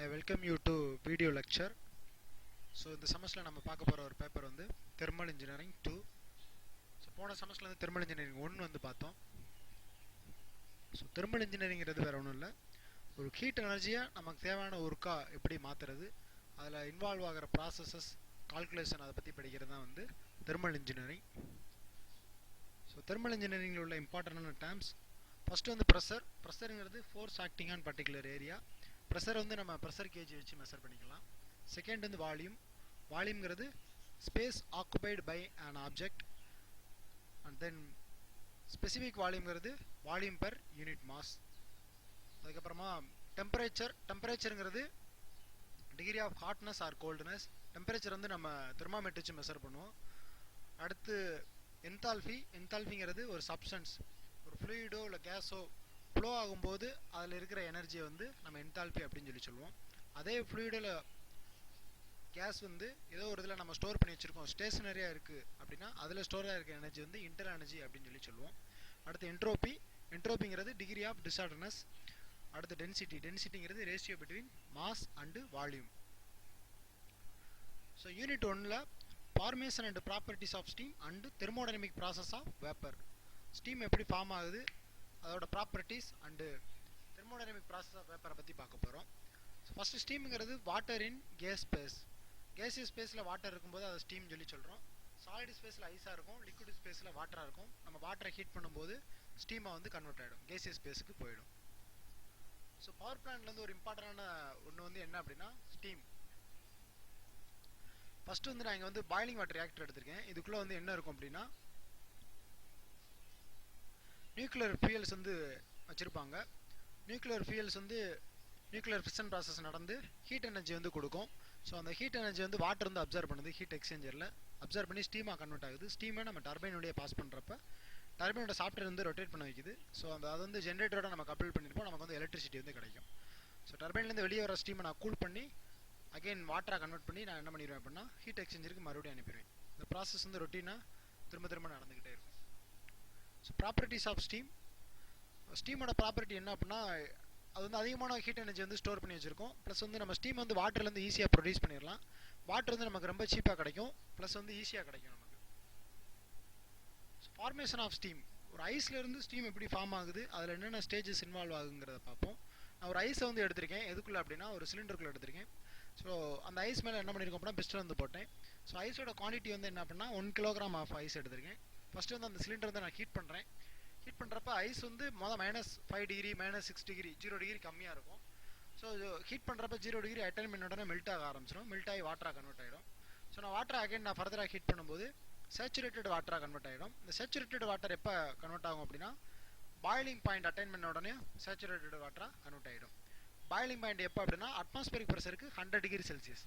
I welcome you to video lecture. So இந்த செமஸ்டர்ல நம்ம பார்க்க போற ஒரு பேப்பர் வந்து தெர்மல் இன்ஜினியரிங் 2. ஸோ போன செமஸ்டர்ல வந்து தெர்மல் இன்ஜினியரிங் 1 வந்து பார்த்தோம். ஸோ தெர்மல் இன்ஜினியரிங்கிறது வேற ஒன்றும் இல்லை, ஒரு ஹீட் எனர்ஜியை நமக்கு தேவையான ஒர்க்கா எப்படி மாற்றுறது, அதில் இன்வால்வ் ஆகிற ப்ராசஸஸ் கால்குலேஷன் அதை பற்றி படிக்கிறது தான் வந்து தெர்மல் இன்ஜினியரிங். ஸோ தெர்மல் இன்ஜினியரிங்கில் உள்ள இம்பார்ட்டண்டான டேர்ம்ஸ், ஃபஸ்ட்டு வந்து ப்ரெஷருங்கிறது force acting on particular area. Pressure வந்து நம்ம ப்ரெஷர் கேஜ் வச்சு மெஷர் பண்ணிக்கலாம். செகண்ட் வந்து வால்யூம்ங்கிறது space occupied by an object. And then specific வால்யூம்ங்கிறது வால்யூம் பெர் யூனிட் மாஸ். அதுக்கப்புறமா டெம்பரேச்சருங்கிறது degree of hotness or coldness. Temperature வந்து நம்ம தெர்மாமீட்டர் வச்சு மெஷர் பண்ணுவோம். அடுத்து என்தால்ஃபிங்கிறது ஒரு சப்ஸ்டன்ஸ், ஒரு ஃப்ளூயிடோ இல்லை கேஸோ ஃப்ளோ ஆகும்போது அதில் இருக்கிற எனர்ஜியை வந்து நம்ம என்தால்பி அப்படின்னு சொல்லுவோம். அதே ஃப்ளூயிடில் கேஸ் வந்து ஏதோ ஒரு இதில் நம்ம ஸ்டோர் பண்ணி வச்சுருக்கோம், ஸ்டேஷனரியாக இருக்குது அப்படின்னா அதில் ஸ்டோராக இருக்க எனர்ஜி வந்து இன்டர் எனர்ஜி அப்படின்னு சொல்லுவோம். அடுத்து என்ட்ரோபிங்கிறது டிகிரி ஆஃப் டிஸார்டர்னஸ். அடுத்து டென்சிட்டிங்கிறது ratio between mass and volume. So unit 1ல் formation and properties of steam and thermodynamic process of vapour. Steam எப்படி ஃபார்ம் ஆகுது, அதோட properties and thermodynamic process of வேப்பரை பற்றி பார்க்க போகிறோம். ஃபஸ்ட்டு ஸ்டீமுங்கிறது வாட்டர் இன் கேசியஸ் ஸ்பேஸில் வாட்டர் இருக்கும்போது அதை ஸ்டீம் சொல்கிறோம். சாலிட் ஸ்பேஸில் ஐஸாக இருக்கும், லிக்விட் ஸ்பேஸில் வாட்டராக இருக்கும். நம்ம வாட்டரை ஹீட் பண்ணும்போது ஸ்டீமாக வந்து கன்வெர்ட் ஆகிடும், கேசியஸ் ஸ்பேஸுக்கு போயிடும். ஸோ பவர் பிளான்ட்லேருந்து ஒரு இம்பார்ட்டண்டான ஒன்று வந்து என்ன அப்படின்னா ஸ்டீம். ஃபஸ்ட்டு வந்து நான் இங்கே வந்து பாய்லிங் வாட்டர் ரியாக்டர் எடுத்திருக்கேன். இதுக்குள்ளே வந்து என்ன இருக்கும் அப்படின்னா நியூக்ளியர் ஃபியூயல்ஸ் வந்து வச்சுருப்பாங்க. நியூக்ளியர் ஃபியூயல்ஸ் வந்து நியூக்ளியர் ஃபிஷன் ப்ராசஸ் நடந்து ஹீட் எனர்ஜி வந்து கொடுக்கும். ஸோ அந்த ஹீட் எனர்ஜி வந்து வாட்டர் வந்து அப்சர்வ் பண்ணுது, ஹீட் எக்ஸ்சேஞ்சரில் அப்சர்வ் பண்ணி ஸ்டீமாக கன்வெர்ட் ஆகுது. ஸ்டீமை நம்ம டர்பைனுடைய பாஸ் பண்ணுறப்ப டர்பைனோட சாஃப்ட்வேர் வந்து ரொட்டேட் பண்ண வைக்குது. ஸோ அது வந்து ஜென்ரேட்டரோட நம்ம கப்பல் பண்ணியிருப்போம், நமக்கு வந்து எலக்ட்ரிசிட்டி வந்து கிடைக்கும். ஸோ டர்பைன்லேருந்து வெளியே வர ஸ்டீமை நான் கூல் பண்ணி அகைன் வாட்டராக கன்வெர்ட் பண்ணி நான் என்ன பண்ணிடுவேன் அப்படின்னா ஹீட் எக்ஸ்சேஞ்சருக்கு மறுபடியும் அனுப்பிடுவேன். இந்த ப்ராசஸ் வந்து ரொட்டீனாக திரும்ப நடந்துக்கிட்டே இருக்கும். ஸோ ப்ராப்பர்ட்டிஸ் ஆஃப் ஸ்டீமோட ப்ராப்பர்ட்டி என்ன அப்படின்னா அது வந்து அதிகமான ஹீட் எனர்ஜி வந்து ஸ்டோர் பண்ணி வச்சிருக்கோம். ப்ளஸ் வந்து நம்ம ஸ்டீம் வந்து வாட்டர்லேருந்து ஈஸியாக ப்ரொடியூஸ் பண்ணிடலாம். வாட்டர் வந்து நமக்கு ரொம்ப சீப்பாக கிடைக்கும், ப்ளஸ் வந்து ஈஸியாக கிடைக்கும் நமக்கு. ஃபார்மேஷன் ஆஃப் ஸ்டீம், ஒரு ஐஸ்லேருந்து ஸ்டீம் எப்படி ஃபார்ம் ஆகுது, அதில் என்னென்ன ஸ்டேஜஸ் இன்வால்வ் ஆகுங்கிறத பார்ப்போம். நான் ஒரு ஐஸை வந்து எடுத்திருக்கேன், எதுக்குள்ளே அப்படின்னா ஒரு சிலிண்டருக்குள்ளே எடுத்திருக்கேன். ஸோ அந்த ஐஸ் மேலே என்ன பண்ணியிருக்கோம் அப்படின்னா பிஸ்டன் வந்து போட்டேன். ஸோ ஐஸோட குவான்டிட்டி வந்து என்ன அப்படின்னா 1 கிலோகிராம் ஆஃப் ஐஸ் எடுத்திருக்கேன். ஃபஸ்ட்டு வந்து அந்த சிலிண்டர் வந்து நான் ஹீட் பண்ணுறேன். ஹீட் பண்ணுறப்ப ஐஸ் வந்து -5 டிகிரி -6 டிகிரி 0 டிகிரி கம்மியாக இருக்கும். ஸோ ஹீட் பண்ணுறப்ப 0 டிகிரி அட்டைன் பண்ண உடனே மெல்ட் ஆக ஆரம்பிச்சிடும், மெல்ட் ஆகி வாட்டராக கன்வெர்ட் ஆகிடும். ஸோ நான் வாட்டரை அகைன் நான் ஃபர்தராக ஹீட் பண்ணும்போது சேச்சுரேட்டட் வாட்டராக கன்வெர்ட் ஆகிடும். இந்த சேச்சுரேட்டட் வாட்டர் எப்போ கன்வெர்ட் ஆகும் அப்படின்னா பாய்லிங் பாயிண்ட் அட்டைன் பண்ண உடனே சேச்சுரேட்டட் வாட்டராக கன்வெர்ட் ஆகிடும். பாய்லிங் பாயிண்ட் எப்போ அப்படின்னா அட்மாஸ்பியரிக் ப்ரெஷருக்கு 100 டிகிரி செல்சியஸ்.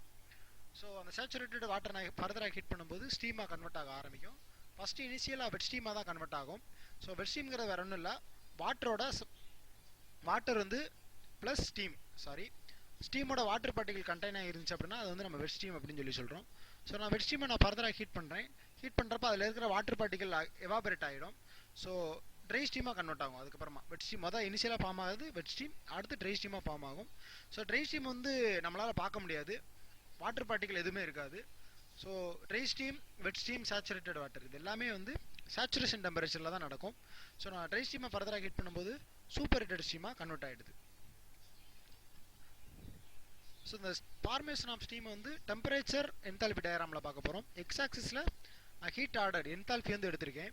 ஸோ அந்த சேச்சுரேட்டட் வாட்டர் நான் ஃபர்தராக ஹீட் பண்ணும்போது ஸ்டீமாக கன்வெர்ட் ஆக ஆரம்பிக்கும். ஃபஸ்ட்டு இனிஷியலாக வெட் ஸ்டீமாக தான் கன்வெர்ட் ஆகும். ஸோ வெட் ஸ்டீம்ங்கிறது வேறு ஒன்றும் இல்லை, வாட்டர் வந்து ப்ளஸ் ஸ்டீமோட வாட்டர் பார்ட்டிகல் கண்டெய்னாக இருந்துச்சு அப்படின்னா அது வந்து நம்ம வெட் ஸ்டீம் அப்படின்னு சொல்கிறோம். ஸோ நான் வெட் ஸ்டீமை நான் ஃபர்தராக ஹீட் பண்ணுறேன். ஹீட் பண்ணுறப்ப அதில் இருக்கிற வாட்டர் பார்ட்டிகல் எவாபரேட் ஆகிடும். ஸோ ட்ரை ஸ்டீமாக கன்வெர்ட் ஆகும். அதுக்கப்புறமா வெட் ஸ்டீம் மொதல் இனிஷியலாக ஃபார்ம் ஆகுது வெட் ஸ்டீம், அடுத்து ட்ரை ஸ்டீமாக ஃபார்ம் ஆகும். ஸோ ட்ரை ஸ்டீம் வந்து நம்மளால் பார்க்க முடியாது, வாட்டர் பார்ட்டிகல் எதுவுமே இருக்காது. ஸோ ட்ரை ஸ்டீம், வெட் ஸ்டீம், சேச்சுரேட்டட் வாட்டர் இது எல்லாமே வந்து சேச்சுரேஷன் டெம்பரேச்சரில் தான் நடக்கும். ஸோ நான் ட்ரை ஸ்டீமை ஃபர்தராக ஹீட் பண்ணும்போது சூப்பர் ஹீட்டட் ஸ்டீமாக கன்வெர்ட் ஆகிடுது. ஸோ இந்த ஃபார்மேஷன் ஆஃப் ஸ்டீம் வந்து டெம்பரேச்சர் என்தால்பி டயக்ராமில் பார்க்க போகிறோம். எக்ஸ் ஆக்சிஸில் நான் ஹீட் ஆர்டர் என்தால்பி வந்து எடுத்திருக்கேன்.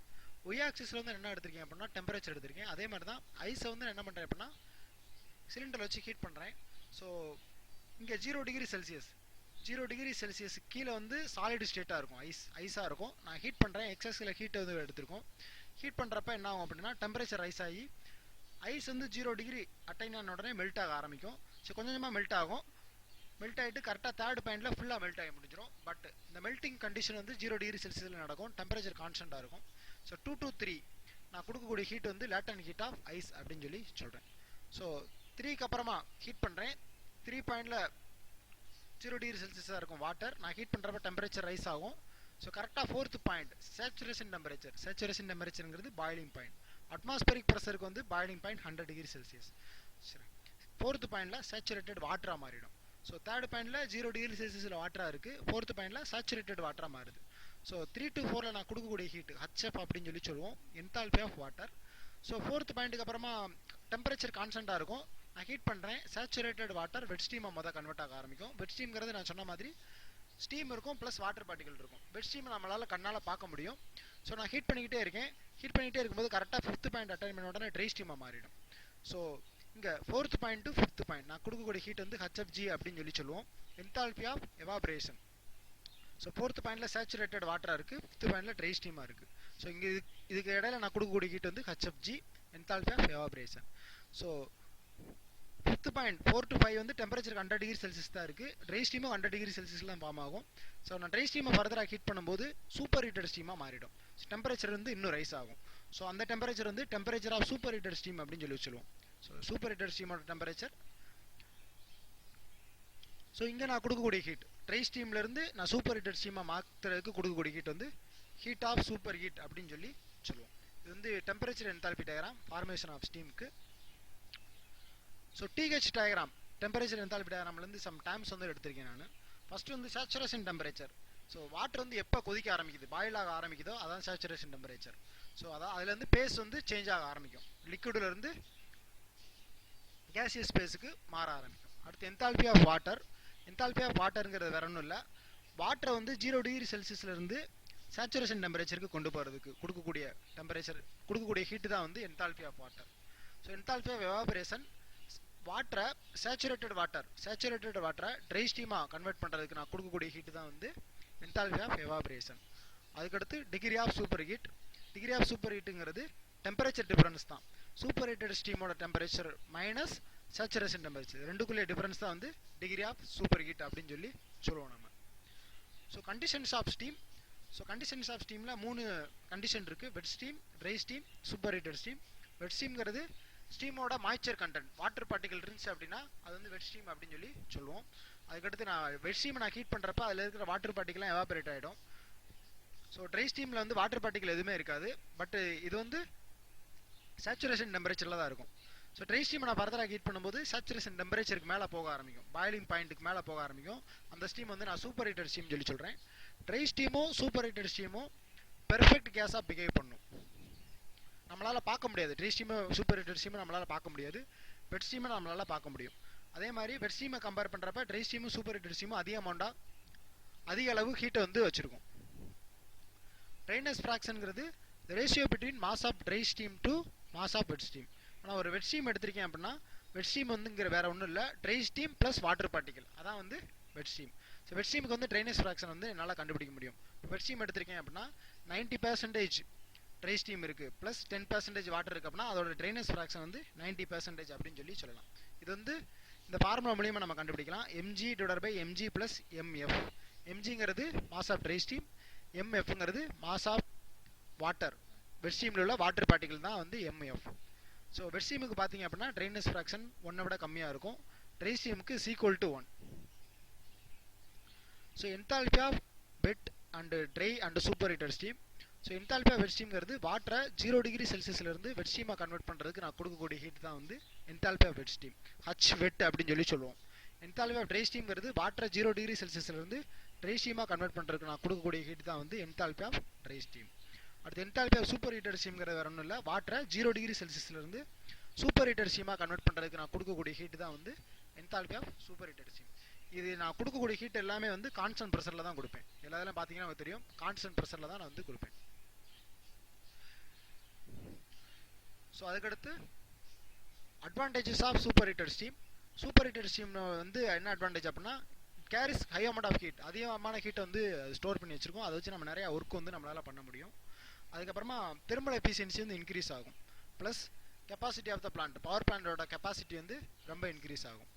ஒய் ஆக்சிஸில் வந்து என்ன எடுத்திருக்கேன் அப்படின்னா டெம்பரேச்சர் எடுத்திருக்கேன். அதே மாதிரி தான் ஐஸை வந்து என்ன பண்ணுறேன் அப்படின்னா சிலிண்டர் வச்சு ஹீட் பண்ணுறேன். ஸோ இங்கே 0 டிகிரி செல்சியஸ் கீழே வந்து சாலிட் ஸ்டேட்டாக இருக்கும், ஐஸாக இருக்கும். நான் ஹீட் பண்ணுறேன், எக்ஸஸில் ஹீட் வந்து எடுத்திருக்கோம். ஹீட் பண்ணுறப்ப என்ன ஆகும் அப்படின்னா டெம்பரேச்சர் ரைஸ் ஆகி ஐஸ் வந்து 0 டிகிரி அட்டைன் ஆன உடனே மெல்ட் ஆக ஆரம்பிக்கும். ஸோ கொஞ்சமாக மெல்ட் ஆகும், மெல்ட் ஆகிட்டு கரெக்டாக 3rd பாயிண்டில் ஃபுல்லாக மெல்ட் ஆகி முடிஞ்சிடும். பட் இந்த மெல்ட்டிங் கண்டிஷன் வந்து 0 டிகிரி செல்சியஸில் நடக்கும், டெம்பரேச்சர் கான்ஸ்டண்ட்டாக இருக்கும். ஸோ 2 to 3 நான் கொடுக்கக்கூடிய ஹீட் வந்து லேட்டன் ஹீட் ஆஃப் ஐஸ் அப்படின்னு சொல்கிறேன். ஸோ 3க்கு அப்புறமா ஹீட் பண்ணுறேன். 3 பாயிண்டில் 0 டிகிரி செல்சியஸாக இருக்கும் வாட்டர். நான் ஹீட் பண்ணுறப்ப டெம்பரேச்சர் ரைஸ் ஆகும். ஸோ கரெக்டாக 4th பாயிண்ட் சேச்சுரேஷன் டெம்பரேச்சருங்கிறது பாய்லிங் பாயிண்ட். அட்மாஸ்பியரிக் ப்ரெஷருக்கு வந்து பாய்லிங் பாயிண்ட் 100 டிகிரி செல்சியஸ். சரி, 4th பாயிண்டில் சேச்சுரேட்டட் வாட்டராக மாறிடும். ஸோ தேர்ட் பாயிண்டில் 0 டிகிரி செல்சியஸில் வாட்டராக இருக்குது, ஃபோர்த் பாயிண்டில் சேச்சுரேட்டட் வாட்டராக மாறுது. ஸோ 3 to 4ல் நான் கொடுக்கக்கூடிய ஹீட் ஹச்எஃப் அப்படின்னு சொல்லுவோம், enthalpy of water. So fourth பாயிண்ட்டுக்கு அப்புறமா டெம்பரேச்சர் கான்ஸ்டண்ட்டாக இருக்கும். நான் ஹீட் பண்ணுறேன், சேச்சுரேட்டட் வாட்டர் வெட் ஸ்டீமாக மொதல் கன்வெர்ட் ஆக ஆரம்பிக்கும். வெட் ஸ்டீம்ங்கிறது நான் சொன்ன மாதிரி ஸ்டீம் இருக்கும் ப்ளஸ் வாட்டர் பார்ட்டிகல் இருக்கும். வெட் ஸ்டீம் நம்மளால் கண்ணால் பார்க்க முடியும். ஸோ நான் ஹீட் பண்ணிக்கிட்டே இருக்கேன். ஹீட் பண்ணிக்கிட்டே இருக்கும்போது கரெக்டாக 5th பாயிண்ட் அட்டைன் பண்ண உடனே ட்ரை ஸ்டீமாக மாறிடும். ஸோ இங்கே 4th point to 5th point நான் கொடுக்கக்கூடிய ஹீட் வந்து ஹச்எஃப்ஜி அப்படின்னு சொல்லுவோம், enthalpy of evaporation. So 4th பாயிண்டில் சேச்சுரேட்டட் வாட்டராக இருக்குது, 5th பாயிண்டில் ட்ரை ஸ்டீமாக இருக்குது. ஸோ இங்கே இதுக்கு இடையில நான் கொடுக்கக்கூடிய ஹீட் வந்து ஹச்எஃப்ஜி, enthalpy of evaporation. So 5th point 4 to 5 வந்து டெம்பரேச்சர் 100 டிகிரி செல்சியஸ் தான் இருக்குது, ட்ரை ஸ்டீமும் 100 டிகிரி செல்சியஸ்லாம் ஃபார்ம் ஆகும். ஸோ நான் ட்ரை ஸ்டீமை ஃபர்தராக ஹீட் பண்ணும்போது சூப்பர் ஹீட்டட் ஸ்டீமாக மாறிடும். டெம்பரேச்சர் வந்து இன்னும் ரைஸ் ஆகும். ஸோ அந்த டெம்பரேச்சர் வந்து temperature of super heated steam அப்படின்னு சொல்லுவோம். ஸோ சூப்பர் ஹீட்டட் ஸ்டீமோட டெம்பரேச்சர். ஸோ இங்கே நான் கொடுக்கக்கூடிய ஹீட் ட்ரை ஸ்டீம்லேருந்து நான் சூப்பர் ஹீட்டட் ஸ்டீமாக மாற்றுறதுக்கு கொடுக்கக்கூடிய ஹீட் வந்து ஹீட் ஆஃப் சூப்பர் ஹீட் அப்படின்னு சொல்லுவோம். இது வந்து temperature enthalpy diagram formation of ஸ்டீமுக்கு. So TH diagram temperature enthalpy டயக்ராம்லேருந்து சம் டைம்ஸ் வந்து எடுத்திருக்கேன் நான். ஃபஸ்ட்டு வந்து சேச்சுரேஷன் டெம்பரேச்சர். ஸோ வாட்டர் வந்து எப்போ கொதிக்க ஆரம்பிக்குது, பாயில் ஆக ஆரம்பிக்குதோ அதான் சேச்சுரேஷன் டெம்பரேச்சர். ஸோ அதான் அதுலேருந்து பேஸ் வந்து சேஞ்ச் ஆக ஆரம்பிக்கும், லிக்விட்லேருந்து கேசியஸ் பேஸுக்கு மாற ஆரம்பிக்கும். அடுத்து enthalpy of water. Enthalpy of வாட்டருங்கிறது வேற ஒன்றும் இல்லை, வாட்டரை வந்து 0 டிகிரி செல்சியஸ்லேருந்து சேச்சுரேஷன் டெம்பரேச்சருக்கு கொண்டு போகிறதுக்கு கொடுக்கக்கூடிய ஹீட்டு தான் வந்து enthalpy of water. So enthalpy of evaporation, வாட்டரை சேச்சுரேட்டட் வாட்டரை ட்ரை ஸ்டீமாக கன்வெர்ட் பண்ணுறதுக்கு நான் கொடுக்கக்கூடிய ஹீட்டு தான் வந்து என்தால்பி ஆஃப் எவாபரேஷன். அதுக்கடுத்து degree of superheat. Degree of சூப்பர் ஹீட்டுங்கிறது டெம்பரேச்சர் டிஃபரன்ஸ் தான். சூப்பர் ஹீட்டட் ஸ்டீமோட டெம்பரேச்சர் மைனஸ் சேச்சுரேஷன் டெம்பரேச்சர் ரெண்டுக்குள்ளே டிஃபரன்ஸ் தான் வந்து டிகிரி ஆஃப் சூப்பர் ஹீட் அப்படின்னு சொல்லுவோம் நம்ம. So conditions of steam. So conditions of ஸ்டீமில் 3 கண்டிஷன் இருக்குது, wet steam, try steam, super heated steam. Wet ஸ்டீம்ங்கிறது ஸ்டீமோட மாய்ச்சர் கண்டென்ட் வாட்டர் பார்ட்டிகல் இருந்துச்சு அப்படின்னா அது வந்து வெட் ஸ்டீம் அப்படின்னு சொல்லுவோம். அதுக்கடுத்து நான் வெட் ஸ்டீமை நான் ஹீட் பண்ணுறப்ப அதில் இருக்கிற வாட்டர் பார்ட்டிகல்லாம் எவாபரேட் ஆகிடும். ஸோ ட்ரை ஸ்டீமில் வந்து வாட்டர் பார்ட்டிகல் எதுவுமே இருக்காது, பட் இது வந்து சேச்சுரேஷன் டெம்பரேச்சரில் தான் இருக்கும். ஸோ ட்ரை ஸ்டீமை நான் ஃபர்தராக ஹீட் பண்ணும்போது சேச்சுரேஷன் டெம்பரேச்சருக்கு மேலே போக ஆரம்பிக்கும், பாயிலிங் பாயிண்ட்டுக்கு மேலே போக ஆரம்பிக்கும். அந்த ஸ்டீம் வந்து நான் சூப்பர் ஹீட்டட் ஸ்டீம் சொல்கிறேன். ட்ரை ஸ்டீமும் சூப்பர் ஹீட்டட் ஸ்டீமும் பெர்ஃபெக்ட் கேஸாக பிஹேவ் பண்ணும். நம்மளால் பார்க்க முடியாது, ட்ரை ஸ்டீமை சூப்பர் ஹீட்டட் ஸ்டீமை நம்மளால் பார்க்க முடியாது, வெட் ஸ்டீமை நம்மளால் பார்க்க முடியும். அதே மாதிரி வெட் ஸ்டீமை கம்பேர் பண்ணுறப்ப ட்ரை ஸ்டீமும் சூப்பர் ஹீட்டட் ஸ்டீமும் அதிக அளவு ஹீட்டை வந்து வச்சுருக்கும். ட்ரைனஸ் ஃப்ராக்ஷனுங்கிறது ratio between mass of dry steam to mass of wet steam. நான் ஒரு வெட் ஸ்டீம் எடுத்திருக்கேன் அப்படின்னா வெட் ஸ்டீம் வந்துங்கிற வேற ஒன்றும் இல்லை, try steam plus water particle, அதான் வந்து வெட் ஸ்டீம். ஸோ வெட் ஸ்டீமுக்கு வந்து ட்ரைனஸ் ஃப்ராக்ஷன் வந்து என்னால் கண்டுபிடிக்க முடியும். வெட் ஸ்டீம் எடுத்திருக்கேன் அப்படின்னா 90% ட்ரை ஸ்டீம் இருக்குது ப்ளஸ் 10% வாட்டர் இருக்குது அப்படின்னா அதோட ட்ரைனஸ் ஃப்ராக்ஷன் வந்து 90% அப்படின்னு சொல்லலாம். இது வந்து இந்த ஃபார்முலா மூலியமாக நம்ம கண்டுபிடிக்கலாம். mg/mg + mf. mgங்கிறது மாஸ் ஆஃப் ட்ரை ஸ்டீம், mfங்கிறது மாஸ் ஆஃப் வாட்டர், வெட் ஸ்டீமில் உள்ள வாட்டர் பார்ட்டிகல் தான் வந்து mf. ஸோ வெட் ஸ்டீமுக்கு பார்த்தீங்க அப்படின்னா ட்ரைனஸ் ஃப்ராக்ஷன் 1 விட கம்மியாக இருக்கும், ட்ரை ஸ்டீமுக்கு = 1. So enthalpy of wet and dry and super heated steam. So enthalpy of wet ஸ்டீம்ங்கிறது வாட்டரை 0 டிகிரி செல்சியஸ்லேருந்து வெட் ஸ்டீமாக கன்வெர்ட் பண்ணுறதுக்கு நான் கொடுக்கக்கூடிய ஹீட் தான் வந்து enthalpy of wet steam, H wet அப்படின்னு சொல்லுவோம். என்தால்பி ஆஃப் ட்ரை ஸ்டீம்ங்கிறது வாட்டரை 0 டிகிரி செல்சியஸ்லேருந்து ட்ரை ஸ்டீமாக கன்வெர்ட் பண்ணுறதுக்கு நான் கொடுக்கக்கூடிய ஹீட் தான் வந்து என்தால்பி ஆஃப் ட்ரை ஸ்டீம். அடுத்து என்தால்பி ஆஃப் சூப்பர் ஹீட்டட் ஸ்டீம்ங்கிறது வேற ஒன்றும் இல்லை, வாட்டரை 0 டிகிரி செல்சியஸ்லேருந்து சூப்பர் ஹீட்டட் ஸ்டீமாக கன்வெர்ட் பண்ணுறதுக்கு நான் கொடுக்கக்கூடிய ஹீட் தான் வந்து enthalpy of super heated steam. இது நான் கொடுக்கக்கூடிய ஹீட் எல்லாமே வந்து கான்ஸ்டன்ட் ப்ரெஷரில் தான் கொடுப்பேன். எல்லாதெல்லாம் பார்த்தீங்கன்னா எனக்கு தெரியும், கான்ஸ்டன்ட் ப்ரெஷரில் தான் நான் வந்து கொடுப்பேன். ஸோ அதுக்கடுத்து advantages of super heated steam. Super heated steam வந்து என்ன அட்வான்டேஜ் அப்படின்னா carries high amount of heat, அதிகமான ஹீட்டை வந்து ஸ்டோர் பண்ணி வச்சிருக்கோம், அதை வச்சு நம்ம நிறையா ஒர்க் வந்து நம்மளால் பண்ண முடியும். அதுக்கப்புறமா தெர்மல் எஃபிஷியன்சி வந்து இன்க்ரீஸ் ஆகும், plus capacity of the plant, power பிளான்ட்டோட கெப்பாசிட்டி வந்து ரொம்ப இன்க்ரீஸ் ஆகும்.